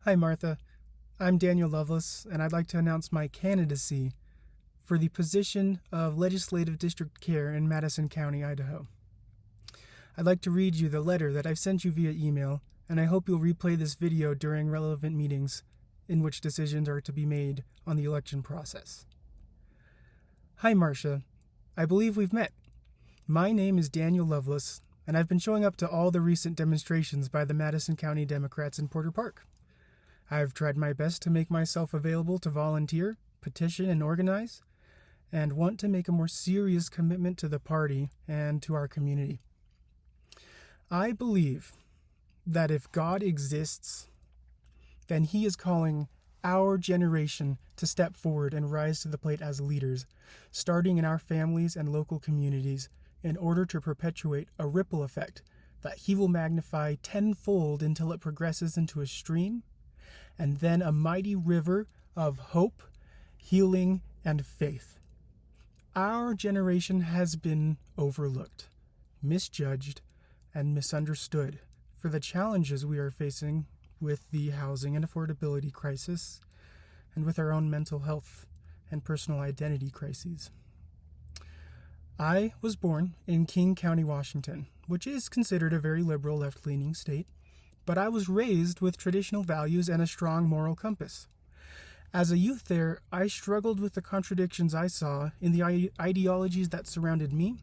Hi, Martha. I'm Daniel Lovelace, and I'd like to announce my candidacy for the position of Legislative District Chair in Madison County, Idaho. I'd like to read you the letter that I've sent you via email, and I hope you'll replay this video during relevant meetings in which decisions are to be made on the election process. Hi, Marcia. I believe we've met. My name is Daniel Lovelace, and I've been showing up to all the recent demonstrations by the Madison County Democrats in Porter Park. I've tried my best to make myself available to volunteer, petition, and organize, and want to make a more serious commitment to the party and to our community. I believe that if God exists, then He is calling our generation to step forward and rise to the plate as leaders, starting in our families and local communities, in order to perpetuate a ripple effect that He will magnify tenfold until it progresses into a stream, and then a mighty river of hope, healing, and faith. Our generation has been overlooked, misjudged, and misunderstood for the challenges we are facing with the housing and affordability crisis, and with our own mental health and personal identity crises. I was born in King County, Washington, which is considered a very liberal, left-leaning state, but I was raised with traditional values and a strong moral compass. As a youth there, I struggled with the contradictions I saw in the ideologies that surrounded me,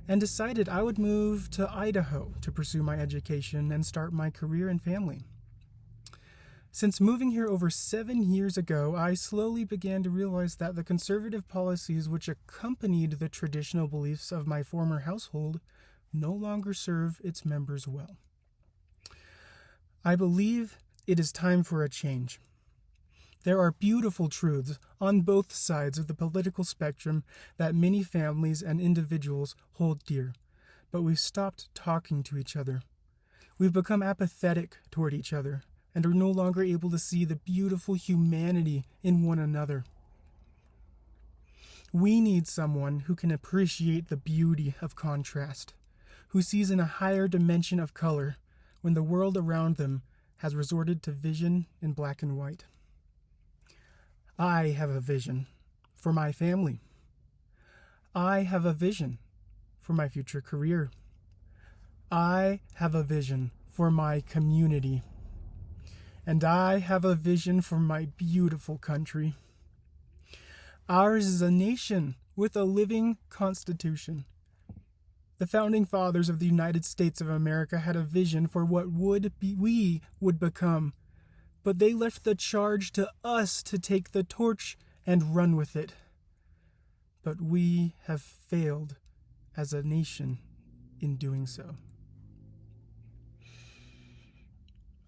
and decided I would move to Idaho to pursue my education and start my career and family. Since moving here over 7 years ago, I slowly began to realize that the conservative policies which accompanied the traditional beliefs of my former household no longer serve its members well. I believe it is time for a change. There are beautiful truths on both sides of the political spectrum that many families and individuals hold dear, but we've stopped talking to each other. We've become apathetic toward each other and are no longer able to see the beautiful humanity in one another. We need someone who can appreciate the beauty of contrast, who sees in a higher dimension of color when the world around them has resorted to vision in black and white. I have a vision for my family. I have a vision for my future career. I have a vision for my community. And I have a vision for my beautiful country. Ours is a nation with a living constitution. The founding fathers of the United States of America had a vision for what we would become, but they left the charge to us to take the torch and run with it. But we have failed as a nation in doing so.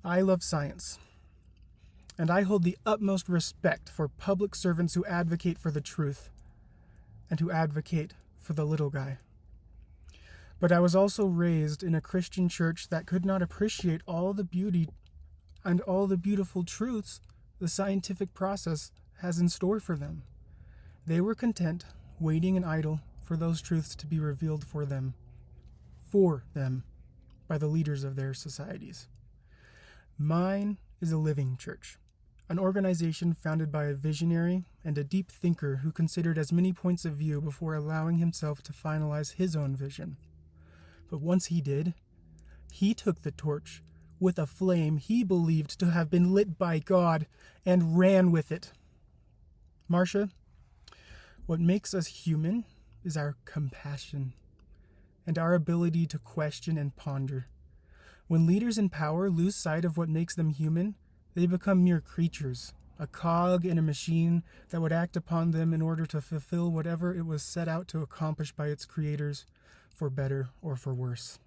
I love science, and I hold the utmost respect for public servants who advocate for the truth and who advocate for the little guy. But I was also raised in a Christian church that could not appreciate all the beauty and all the beautiful truths the scientific process has in store for them. They were content, waiting and idle for those truths to be revealed for them by the leaders of their societies. Mine is a living church, an organization founded by a visionary and a deep thinker who considered as many points of view before allowing himself to finalize his own vision. But once he did, he took the torch with a flame he believed to have been lit by God and ran with it. Marcia, what makes us human is our compassion and our ability to question and ponder. When leaders in power lose sight of what makes them human, they become mere creatures, a cog in a machine that would act upon them in order to fulfill whatever it was set out to accomplish by its creators, for better or for worse.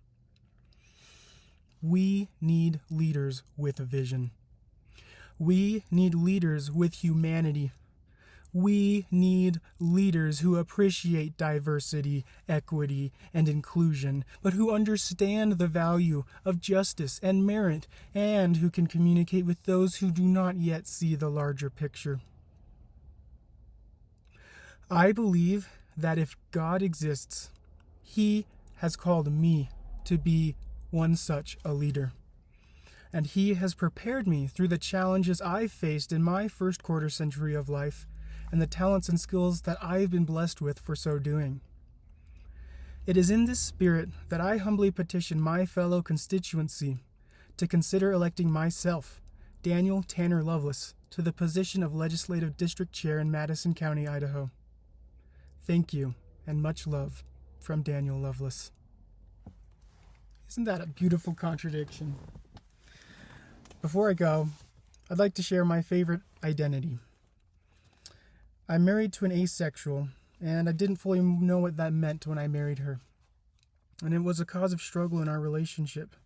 We need leaders with a vision. We need leaders with humanity. We need leaders who appreciate diversity, equity, and inclusion, but who understand the value of justice and merit, and who can communicate with those who do not yet see the larger picture. I believe that if God exists, He has called me to be one such a leader. and He has prepared me through the challenges I've faced in my first quarter century of life and the talents and skills that I've been blessed with for so doing. It is in this spirit that I humbly petition my fellow constituency to consider electing myself, Daniel Tanner Lovelace, to the position of Legislative District Chair in Madison County, Idaho. Thank you, and much love from Daniel Lovelace. Isn't that a beautiful contradiction? Before I go, I'd like to share my favorite identity. I'm married to an asexual, and I didn't fully know what that meant when I married her. And it was a cause of struggle in our relationship.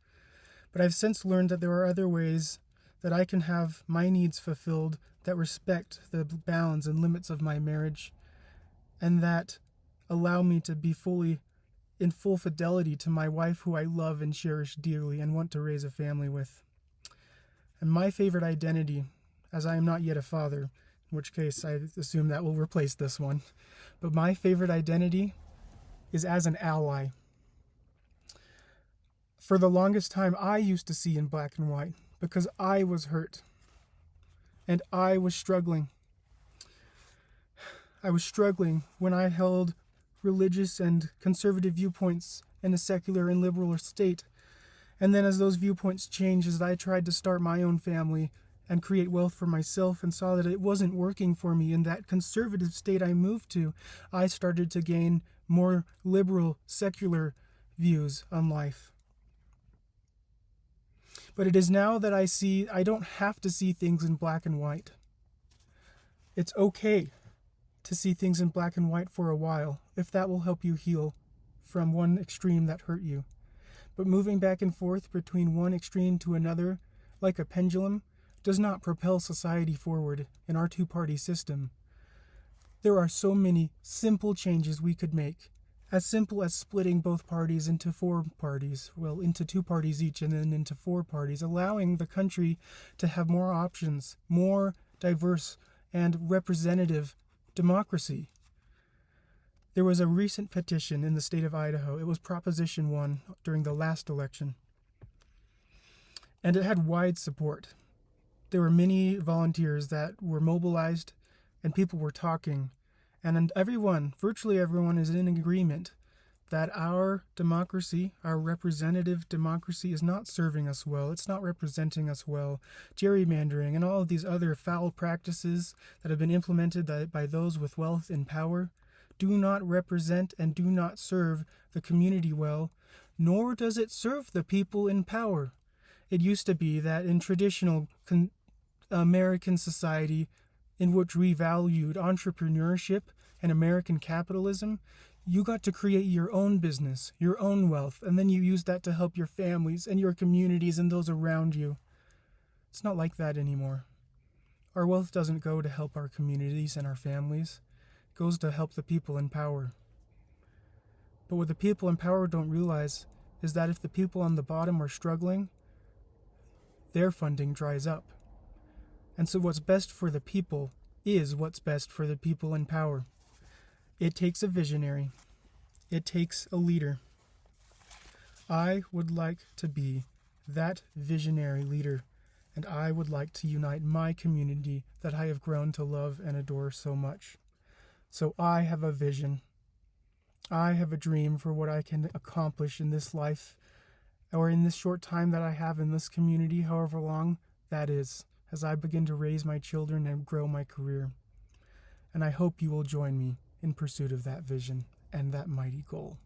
But I've since learned that there are other ways that I can have my needs fulfilled that respect the bounds and limits of my marriage, and that allow me to be in full fidelity to my wife, who I love and cherish dearly and want to raise a family with. And my favorite identity, as I am not yet a father, in which case I assume that will replace this one, but my favorite identity is as an ally. For the longest time, I used to see in black and white because I was hurt and I was struggling. I was struggling when I held religious and conservative viewpoints in a secular and liberal state. And then as those viewpoints changed, as I tried to start my own family and create wealth for myself and saw that it wasn't working for me in that conservative state I moved to, I started to gain more liberal, secular views on life. But it is now that I don't have to see things in black and white. It's okay to see things in black and white for a while, if that will help you heal from one extreme that hurt you. But moving back and forth between one extreme to another, like a pendulum, does not propel society forward in our two-party system. There are so many simple changes we could make, as simple as splitting both parties into into 2 parties each and then into 4 parties, allowing the country to have more options, more diverse and representative democracy. There was a recent petition in the state of Idaho. It was Proposition 1 during the last election. And it had wide support. There were many volunteers that were mobilized and people were talking. And virtually everyone is in agreement that our democracy, our representative democracy, is not serving us well. It's not representing us well. Gerrymandering and all of these other foul practices that have been implemented by those with wealth and power do not represent and do not serve the community well, nor does it serve the people in power. It used to be that in traditional American society, in which we valued entrepreneurship and American capitalism, you got to create your own business, your own wealth, and then you used that to help your families and your communities and those around you. It's not like that anymore. Our wealth doesn't go to help our communities and our families. It goes to help the people in power. But what the people in power don't realize is that if the people on the bottom are struggling, their funding dries up. And so what's best for the people is what's best for the people in power. It takes a visionary. It takes a leader. I would like to be that visionary leader, and I would like to unite my community that I have grown to love and adore so much. So I have a vision. I have a dream for what I can accomplish in this life, or in this short time that I have in this community, however long that is, as I begin to raise my children and grow my career. And I hope you will join me in pursuit of that vision and that mighty goal.